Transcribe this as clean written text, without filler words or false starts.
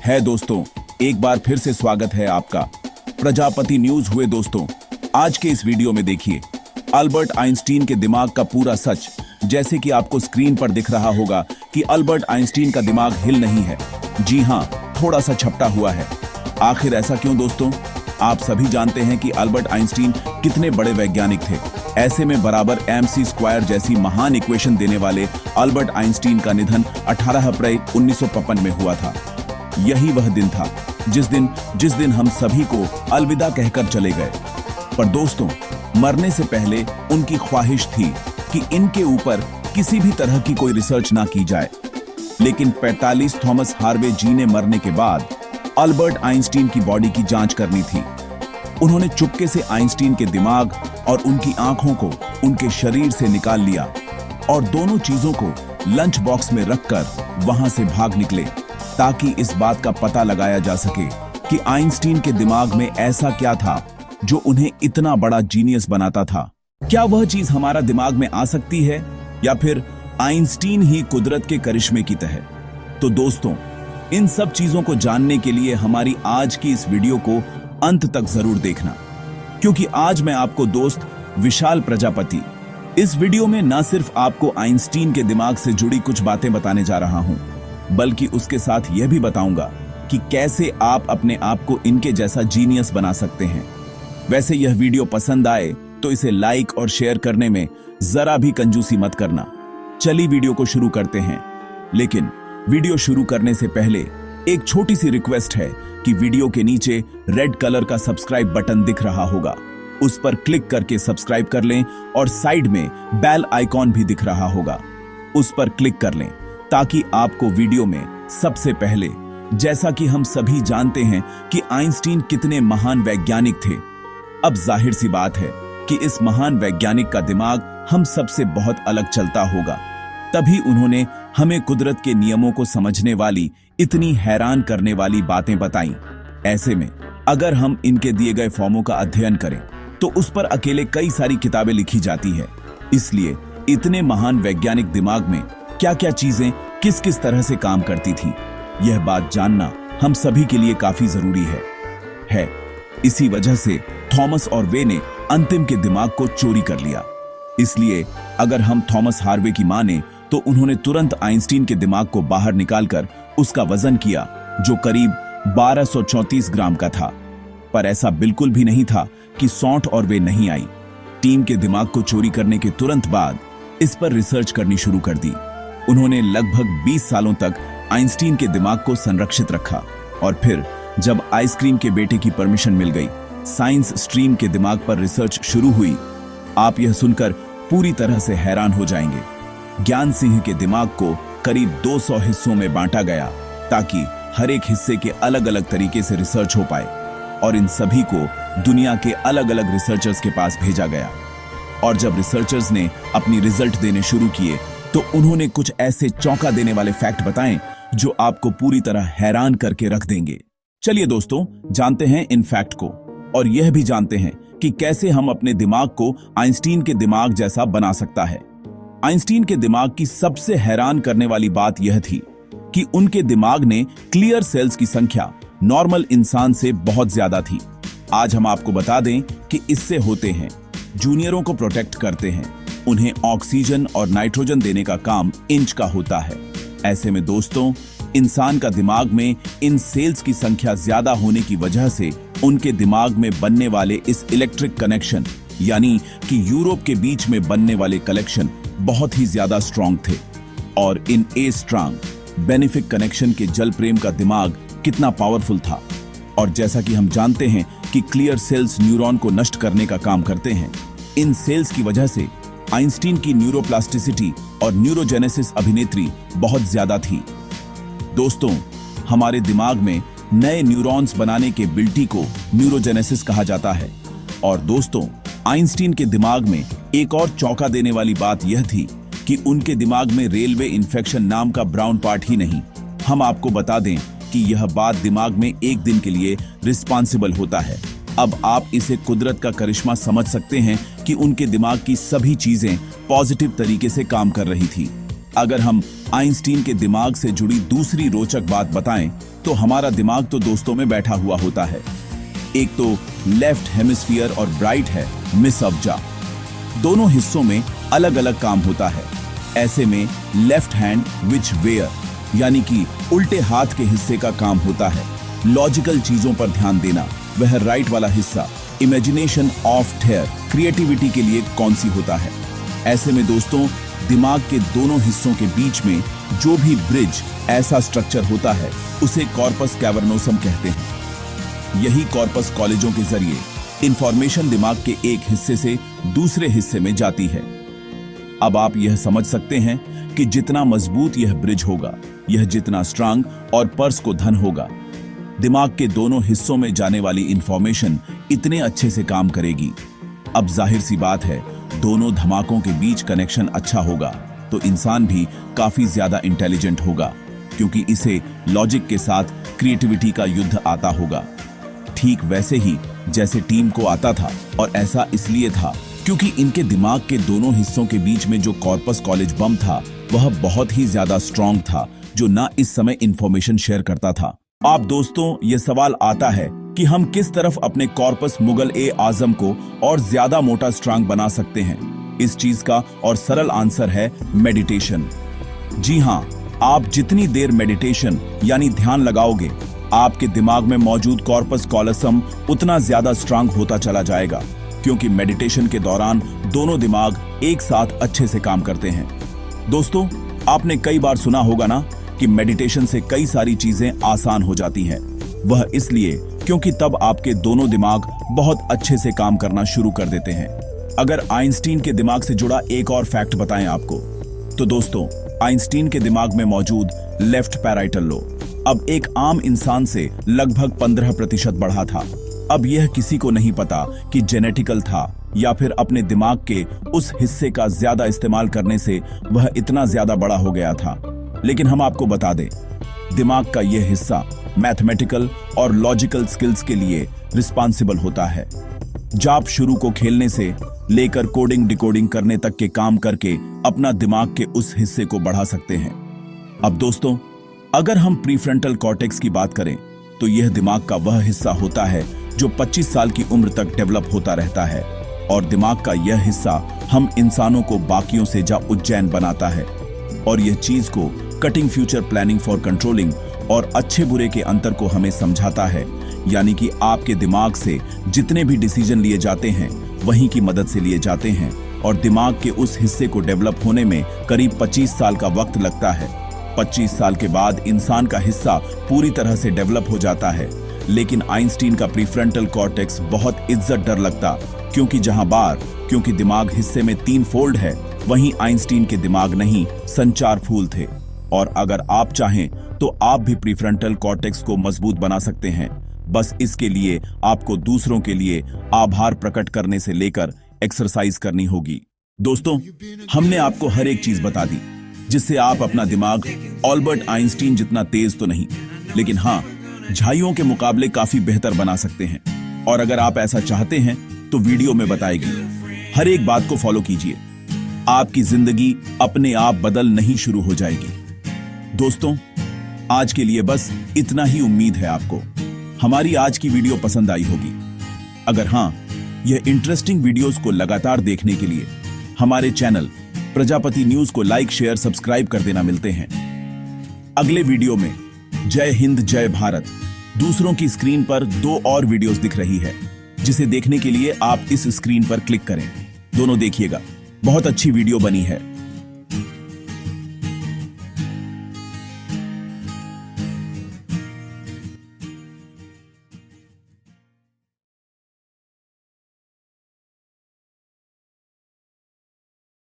है दोस्तों, एक बार फिर से स्वागत है आपका प्रजापति न्यूज हुए। दोस्तों, आज के इस वीडियो में देखिए अल्बर्ट आइंस्टीन के दिमाग का पूरा सच। जैसे कि आपको स्क्रीन पर दिख रहा होगा कि अल्बर्ट आइंस्टीन का दिमाग हिल नहीं है, जी हां, थोड़ा सा झपटा हुआ है। आखिर ऐसा क्यों दोस्तों? आप सभी जानते हैं कि अल्बर्ट आइंस्टीन कितने बड़े वैज्ञानिक थे। ऐसे में बराबर mc² जैसी महान इक्वेशन देने वाले अल्बर्ट आइंस्टीन का निधन 18 अप्रैल 1955 में हुआ था। यही वह दिन था जिस दिन हम सभी को अलविदा कहकर चले गए। पर दोस्तों, मरने से पहले उनकी ख्वाहिश थी कि इनके ऊपर किसी भी तरह की कोई रिसर्च ना की जाए। लेकिन 45 थॉमस हार्वे जी ने मरने के बाद अल्बर्ट आइंस्टीन की बॉडी की जांच करनी थी। उन्होंने चुपके से आइंस्टीन के दिमाग और उनकी आंखों को उनके शरीर से निकाल लिया और दोनों चीजों को लंच बॉक्स में रखकर वहां से भाग निकले, ताकि इस बात का पता लगाया जा सके कि आइंस्टीन के दिमाग में ऐसा क्या था जो उन्हें इतना बड़ा जीनियस बनाता था। क्या वह चीज हमारा दिमाग में आ सकती है या फिर आइंस्टीन ही कुदरत के करिश्मे की तरह? तो दोस्तों, इन सब चीजों को जानने के लिए हमारी आज की इस वीडियो को अंत तक जरूर देखना, क्योंकि आज मैं आपको दोस्त विशाल प्रजापति इस वीडियो में न सिर्फ आपको आइंस्टीन के दिमाग से जुड़ी कुछ बातें बताने जा रहा हूं, बल्कि उसके साथ यह भी बताऊंगा कि कैसे आप अपने आप को इनके जैसा जीनियस बना सकते हैं। वैसे यह वीडियो पसंद आए तो इसे लाइक और शेयर करने में जरा भी कंजूसी मत करना। चलिए वीडियो को शुरू करते हैं। लेकिन वीडियो शुरू करने से पहले एक छोटी सी रिक्वेस्ट है कि वीडियो के नीचे रेड कलर का सब्सक्राइब बटन दिख रहा होगा, उस पर क्लिक करके सब्सक्राइब कर लें और साइड में बेल आइकॉन भी दिख रहा होगा, उस पर क्लिक कर लें, ताकि आपको वीडियो में सबसे पहले, जैसा कि हम सभी जानते हैं कि आइंस्टीन कितने महान वैज्ञानिक थे। अब जाहिर सी बात है कि इस महान वैज्ञानिक का दिमाग हम सबसे बहुत अलग चलता होगा, तभी उन्होंने हमें कुदरत के नियमों को समझने वाली इतनी हैरान करने वाली बातें बताई। ऐसे में अगर हम इनके दिए गए फॉर्मों का अध्ययन करें तो उस पर अकेले कई सारी किताबें लिखी जाती है। इसलिए इतने महान वैज्ञानिक दिमाग में क्या क्या चीजें किस किस तरह से काम करती थी, यह बात जानना हम सभी के लिए काफी जरूरी है। इसी वजह से थॉमस और वे ने अंतिम के दिमाग को चोरी कर लिया। इसलिए अगर हम थॉमस हार्वे की माने तो उन्होंने तुरंत आइंस्टीन के दिमाग को बाहर निकालकर उसका वजन किया, जो करीब 1234 ग्राम का था। पर ऐसा बिल्कुल भी नहीं था कि सौंठ और वे नहीं आई। टीम के दिमाग को चोरी करने के तुरंत बाद इस पर रिसर्च करनी शुरू कर दी। उन्होंने लगभग 20 सालों तक आइंस्टीन के दिमाग को संरक्षित रखा और फिर जब आइसक्रीम के बेटे की परमिशन मिल गई, साइंस स्ट्रीम के दिमाग पर रिसर्च शुरू हुई। आप यह सुनकर पूरी तरह से हैरान हो जाएंगे। ज्ञान सिंह के दिमाग को करीब 200 हिस्सों में बांटा गया, ताकि हर एक हिस्से के अलग अलग तरीके से रिसर्च हो पाए, और इन सभी को दुनिया के अलग अलग रिसर्चर्स के पास भेजा गया। और जब रिसर्चर्स ने अपनी रिजल्ट देने शुरू किए तो उन्होंने कुछ ऐसे चौंका देने वाले फैक्ट बताए जो आपको पूरी तरह हैरान करके रख देंगे। चलिए दोस्तों, जानते हैं इन फैक्ट को, और यह भी जानते हैं कि कैसे हम अपने दिमाग को आइंस्टीन के दिमाग जैसा बना सकता है। आइंस्टीन के दिमाग की सबसे हैरान करने वाली बात यह थी कि उनके दिमाग ने क्लियर सेल्स की संख्या नॉर्मल इंसान से बहुत ज्यादा थी। आज हम आपको बता दें कि इससे होते हैं, जूनियरों को प्रोटेक्ट करते हैं, उन्हें ऑक्सीजन और नाइट्रोजन देने का काम इंच का होता है। ऐसे में दोस्तों, इंसान का दिमाग में इन सेल्स की संख्या ज्यादा होने की वजह से उनके दिमाग में बनने वाले इस इलेक्ट्रिक कनेक्शन, यानी कि यूरोप के बीच में बनने वाले कलेक्शन बहुत ही ज्यादा स्ट्रॉन्ग थे। और इन ए स्ट्रॉन्ग बेनिफिक कनेक्शन के जल प्रेम का दिमाग कितना पावरफुल था। और जैसा कि हम जानते हैं कि क्लियर सेल्स न्यूरॉन को नष्ट करने का काम करते हैं, इन सेल्स की वजह से आइंस्टीन की न्यूरोप्लास्टिसिटी और न्यूरोजेनेसिस अभिनेत्री बहुत ज्यादा थी। दोस्तों, हमारे दिमाग में नए न्यूरॉन्स बनाने के बिल्टी को न्यूरोजेनेसिस कहा जाता है। और दोस्तों, आइंस्टीन के दिमाग में एक और चौंका देने वाली बात यह थी कि उनके दिमाग में रेलवे इन्फेक्शन नाम का ब्राउन पार्ट ही नहीं। हम आपको बता दें कि यह बात दिमाग में एक दिन के लिए रिस्पॉन्सिबल होता है। अब आप इसे कुदरत का करिश्मा समझ सकते हैं कि उनके दिमाग की सभी चीजें पॉजिटिव तरीके से काम कर रही थी। अगर हम आइंस्टीन के दिमाग से जुड़ी दूसरी रोचक बात बताएं तो हमारा दिमाग तो दोस्तों में बैठा हुआ होता है। एक तो लेफ्ट हेमिस्फीयर और राइट है मिस अब्जा। दोनों हिस्सों में अलग अलग काम होता है। ऐसे में लेफ्ट हैंड विच वेयर यानी कि उल्टे हाथ के हिस्से का काम होता है लॉजिकल चीजों पर ध्यान देना। वह राइट वाला हिस्सा इमेजिनेशन ऑफ ठेयर क्रिएटिविटी के लिए कौन सी होता है। ऐसे में दोस्तों दिमाग के दोनों हिस्सों के बीच में जो भी ब्रिज ऐसा स्ट्रक्चर होता है उसे कॉर्पस कैवर्नोसम कहते हैं। यही कॉर्पस कॉलेजों के जरिए इंफॉर्मेशन दिमाग के एक हिस्से से दूसरे हिस्से में जाती है। अब आप यह समझ सकते हैं कि जितना मजबूत यह ब्रिज होगा, यह जितना स्ट्रांग और पर्स को धन होगा। दिमाग के दोनों हिस्सों में जाने वाली इंफॉर्मेशन इतने अच्छे से काम करेगी। अब जाहिर सी बात है, दोनों धमाकों के बीच कनेक्शन अच्छा होगा तो इंसान भी काफी ज्यादा इंटेलिजेंट होगा, क्योंकि इसे लॉजिक के साथ क्रिएटिविटी का युद्ध आता होगा। ठीक वैसे ही जैसे टीम को आता था, और ऐसा इसलिए था क्योंकि इनके दिमाग के दोनों हिस्सों के बीच में जो कॉर्पस कॉलेज बम था वह बहुत ही ज्यादा स्ट्रांग था, जो ना इस समय इंफॉर्मेशन शेयर करता था। आप दोस्तों ये सवाल आता है कि हम किस तरफ अपने कॉर्पस मुगल ए आजम को और ज्यादा मोटा स्ट्रांग बना सकते हैं। इस चीज का और सरल आंसर है मेडिटेशन। जी हाँ, आप जितनी देर मेडिटेशन यानी ध्यान लगाओगे, आपके दिमाग में मौजूद कॉर्पस कॉलोसम उतना ज्यादा स्ट्रांग होता चला जाएगा, क्योंकि मेडिटेशन के दौरान दोनों दिमाग एक साथ अच्छे से काम करते हैं। दोस्तों आपने कई बार सुना होगा ना कि मेडिटेशन से कई सारी चीजें आसान हो जाती हैं। वह इसलिए क्योंकि तब आपके दोनों दिमाग बहुत अच्छे से काम करना शुरू कर देते हैं। अगर आइंस्टीन के दिमाग से जुड़ा एक और फैक्ट बताएं आपको, तो दोस्तों आइंस्टीन के दिमाग में मौजूद लेफ्ट पैराइटल लोब अब एक आम इंसान से लगभग 15% बढ़ा था। अब यह किसी को नहीं पता कि जेनेटिकल था या फिर अपने दिमाग के उस हिस्से का ज्यादा इस्तेमाल करने से वह इतना ज्यादा बड़ा हो गया था। लेकिन हम आपको बता दें, दिमाग का यह हिस्सा मैथमेटिकल और लॉजिकल स्किल्स के लिए रिस्पॉन्सिबल होता है। जाप शुरू को खेलने से लेकर कोडिंग डिकोडिंग करने तक के काम करके अपना दिमाग के उस हिस्से को बढ़ा सकते हैं। अब दोस्तों अगर हम प्रीफ्रंटल कॉर्टेक्स की बात करें, तो यह दिमाग का वह हिस्सा होता है जो 25 साल की उम्र तक डेवलप होता रहता है, और दिमाग का यह हिस्सा हम इंसानों को बाकियों से जा उज्जैन बनाता है, और यह चीज को cutting future planning for controlling और अच्छे बुरे के अंतर को हमें समझाता है। यानी कि आपके दिमाग से जितने भी डिसीजन लिए जाते हैं वहीं की मदद से लिए जाते हैं, और दिमाग के उस हिस्से को डेवलप होने में करीब 25 साल का वक्त लगता है। 25 साल के बाद इंसान का हिस्सा पूरी तरह से डेवलप हो जाता है। लेकिन आइंस्टीन का प्रीफ्रंटल कॉर्टेक्स बहुत इज्जत डर लगता, क्योंकि दिमाग हिस्से में 3 फोल्ड है, वहीं आइंस्टीन के दिमाग नहीं, संचार फूल थे। और अगर आप चाहें तो आप भी प्रीफ्रंटल कॉर्टेक्स को मजबूत बना सकते हैं। बस इसके लिए आपको दूसरों के लिए आभार प्रकट करने से लेकर एक्सरसाइज करनी होगी। दोस्तों हमने आपको हर एक चीज बता दी जिससे आप अपना दिमाग अल्बर्ट आइंस्टीन जितना तेज तो नहीं, लेकिन हाँ झाइयों के मुकाबले काफी बेहतर बना सकते हैं। और अगर आप ऐसा चाहते हैं तो वीडियो में बताएगी हर एक बात को फॉलो कीजिए, आपकी जिंदगी अपने आप बदल नहीं शुरू हो जाएगी। दोस्तों आज के लिए बस इतना ही। उम्मीद है आपको हमारी आज की वीडियो पसंद आई होगी। अगर हाँ, यह इंटरेस्टिंग वीडियोस को लगातार देखने के लिए हमारे चैनल प्रजापति न्यूज को लाइक शेयर सब्सक्राइब कर देना। मिलते हैं अगले वीडियो में। जय हिंद जय भारत। दूसरों की स्क्रीन पर 2 और वीडियोस दिख रही है, जिसे देखने के लिए आप इस स्क्रीन पर क्लिक करें। दोनों देखिएगा, बहुत अच्छी वीडियो बनी है।